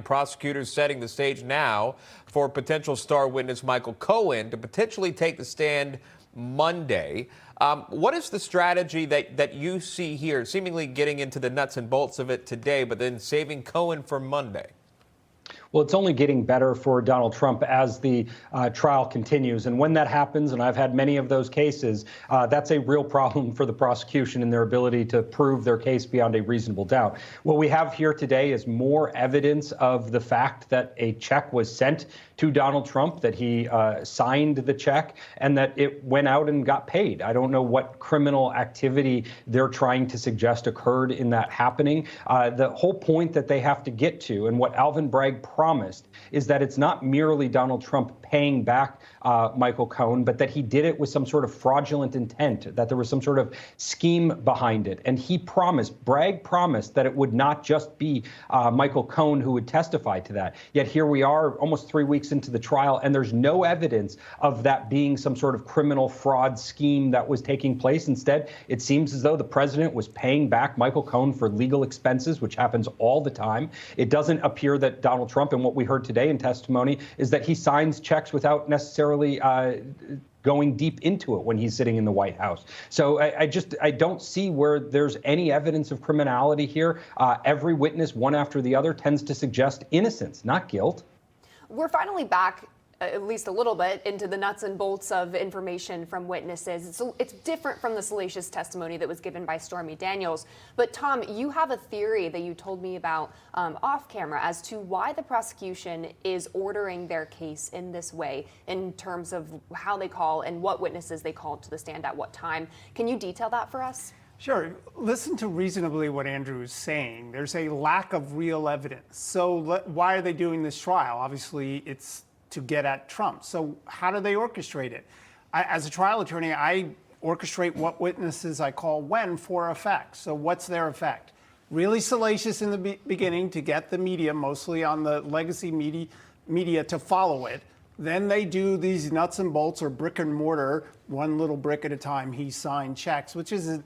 Prosecutors setting the stage now for potential star witness Michael Cohen to potentially take the stand Monday. What is the strategy that you see here, seemingly getting into the nuts and bolts of it today, but then saving Cohen for Monday? Well, it's only getting better for Donald Trump as the trial continues. And when that happens, and I've had many of those cases, that's a real problem for the prosecution and their ability to prove their case beyond a reasonable doubt. What we have here today is more evidence of the fact that a check was sent to Donald Trump, that he signed the check, and that it went out and got paid. I don't know what criminal activity they're trying to suggest occurred in that happening. The whole point that they have to get to, and what Alvin Bragg promised, is that it's not merely Donald Trump paying back Michael Cohen, but that he did it with some sort of fraudulent intent, that there was some sort of scheme behind it. And he promised, Bragg promised, that it would not just be Michael Cohen who would testify to that. Yet here we are almost 3 weeks into the trial, and there's no evidence of that being some sort of criminal fraud scheme that was taking place. Instead, it seems as though the president was paying back Michael Cohen for legal expenses, which happens all the time. It doesn't appear that Donald Trump, and what we heard today in testimony, is that he signs checks without necessarily going deep into it when he's sitting in the White House. So I don't see where there's any evidence of criminality here. Every witness, one after the other, tends to suggest innocence, not guilt. We're finally back, at least a little bit, into the nuts and bolts of information from witnesses. It's different from the salacious testimony that was given by Stormy Daniels. But Tom, you have a theory that you told me about off camera as to why the prosecution is ordering their case in this way in terms of how they call and what witnesses they call to the stand at what time. Can you detail that for us? Sure. Listen to reasonably what Andrew is saying. There's a lack of real evidence. So why are they doing this trial? Obviously, it's to get at Trump. So how do they orchestrate it? As a trial attorney, I orchestrate what witnesses I call when for effect. So what's their effect? Really salacious in the beginning to get the media, mostly on the legacy media, to follow it. Then they do these nuts and bolts or brick and mortar, one little brick at a time, he signed checks, which isn't,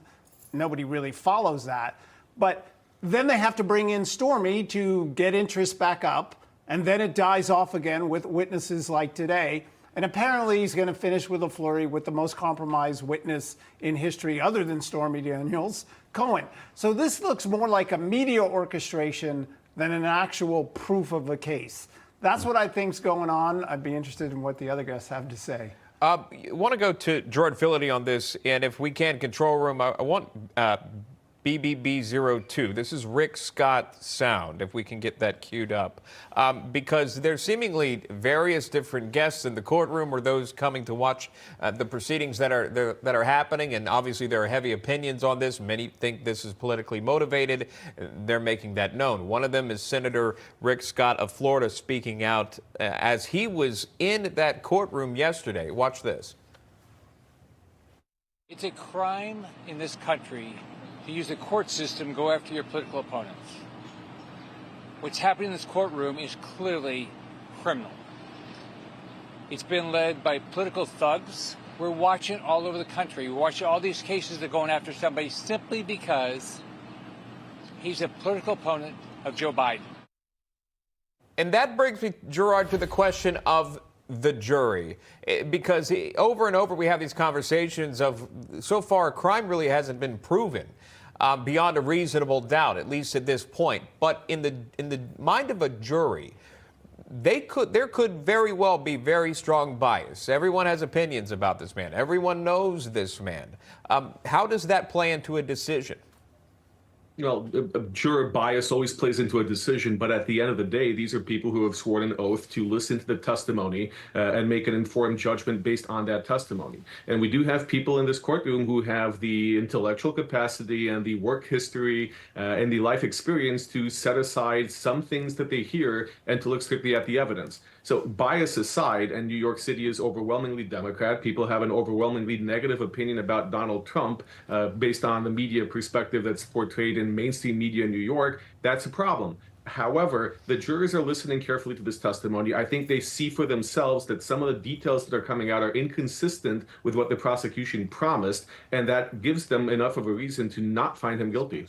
nobody really follows that. But then they have to bring in Stormy to get interest back up, and then it dies off again with witnesses like today. And apparently he's going to finish with a flurry with the most compromised witness in history other than Stormy Daniels, Cohen. So this looks more like a media orchestration than an actual proof of a case. That's what I think's going on. I'd be interested in what the other guests have to say. I want to go to Gerard Filitti on this, and if we can, control room, I want BBB02. This is Rick Scott sound, if we can get that queued up, because there's seemingly various different guests in the courtroom or those coming to watch the proceedings that are happening, and obviously there are heavy opinions on this. Many think this is politically motivated. They're making that known. One of them is Senator Rick Scott of Florida speaking out as he was in that courtroom yesterday. Watch this. It's a crime in this country to use the court system to go after your political opponents. What's happening in this courtroom is clearly criminal. It's been led by political thugs. We're watching all over the country. We're watching all these cases that are going after somebody simply because he's a political opponent of Joe Biden. And that brings me, Gerard, to the question of the jury, because over and over we have these conversations of, so far, a crime really hasn't been proven beyond a reasonable doubt, at least at this point. But in the mind of a jury, there could very well be very strong bias. Everyone has opinions about this man. Everyone knows this man. How does that play into a decision? You know, juror bias always plays into a decision, but at the end of the day, these are people who have sworn an oath to listen to the testimony and make an informed judgment based on that testimony. And we do have people in this courtroom who have the intellectual capacity and the work history and the life experience to set aside some things that they hear and to look strictly at the evidence. So bias aside, and New York City is overwhelmingly Democrat, people have an overwhelmingly negative opinion about Donald Trump based on the media perspective that's portrayed in mainstream media in New York. That's a problem. However, the jurors are listening carefully to this testimony. I think they see for themselves that some of the details that are coming out are inconsistent with what the prosecution promised, and that gives them enough of a reason to not find him guilty.